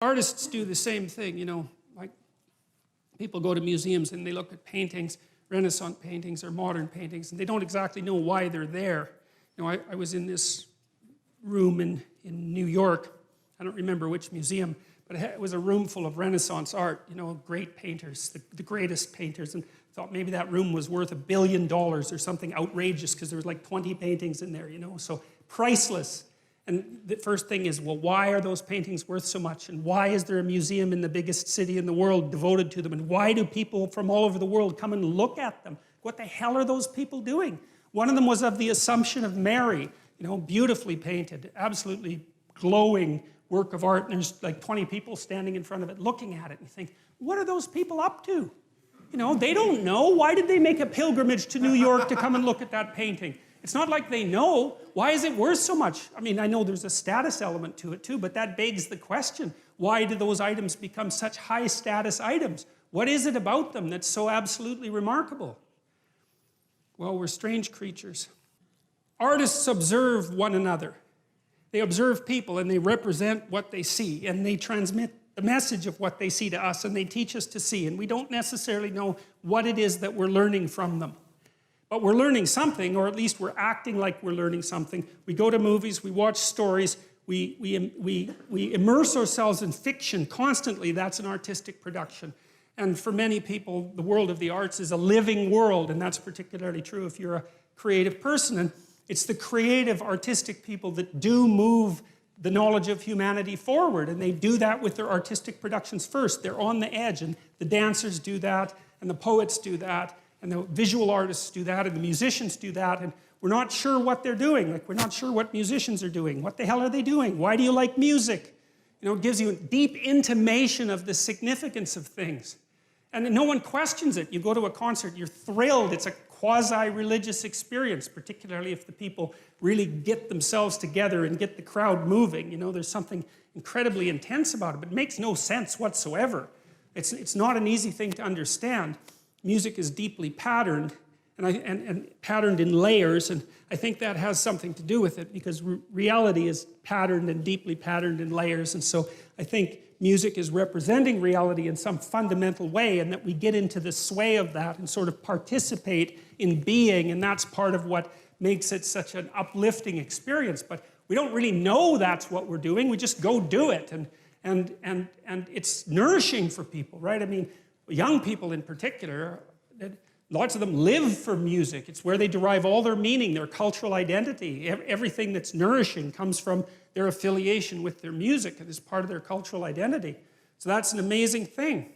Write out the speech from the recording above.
Artists do the same thing, you know, like people go to museums and they look at paintings, Renaissance paintings or modern paintings, and they don't exactly know why they're there. You know, I was in this room in New York, I don't remember which museum, but it was a room full of Renaissance art, you know, great painters, the greatest painters, and I thought maybe that room was worth $1 billion or something outrageous because there was like 20 paintings in there, you know, so priceless. And the first thing is, well, why are those paintings worth so much? And why is there a museum in the biggest city in the world devoted to them? And why do people from all over the world come and look at them? What the hell are those people doing? One of them was of the Assumption of Mary, you know, beautifully painted, absolutely glowing work of art. And there's like 20 people standing in front of it looking at it. And you think, what are those people up to? You know, they don't know. Why did they make a pilgrimage to New York to come and look at that painting? It's not like they know. Why is it worth so much? I mean, I know there's a status element to it too, but that begs the question, why do those items become such high status items? What is it about them that's so absolutely remarkable? Well, we're strange creatures. Artists observe one another. They observe people and they represent what they see and they transmit the message of what they see to us and they teach us to see, and we don't necessarily know what it is that we're learning from them. But we're learning something, or at least we're acting like we're learning something. We go to movies, we watch stories, we immerse ourselves in fiction constantly. That's an artistic production. And for many people, the world of the arts is a living world, and that's particularly true if you're a creative person. And it's the creative, artistic people that do move the knowledge of humanity forward, and they do that with their artistic productions first. They're on the edge, and the dancers do that, and the poets do that, and the visual artists do that, and the musicians do that, and we're not sure what they're doing. Like, we're not sure what musicians are doing. What the hell are they doing? Why do you like music? You know, it gives you a deep intimation of the significance of things. And no one questions it. You go to a concert, you're thrilled. It's a quasi-religious experience, particularly if the people really get themselves together and get the crowd moving. You know, there's something incredibly intense about it, but it makes no sense whatsoever. It's not an easy thing to understand. Music is deeply patterned, and patterned in layers, and I think that has something to do with it, because reality is patterned and deeply patterned in layers, and so I think music is representing reality in some fundamental way, and that we get into the sway of that and sort of participate in being, and that's part of what makes it such an uplifting experience. But we don't really know that's what we're doing, we just go do it, and it's nourishing for people, right? I mean, young people in particular, lots of them live for music. It's where they derive all their meaning, their cultural identity. Everything that's nourishing comes from their affiliation with their music and is part of their cultural identity. So that's an amazing thing.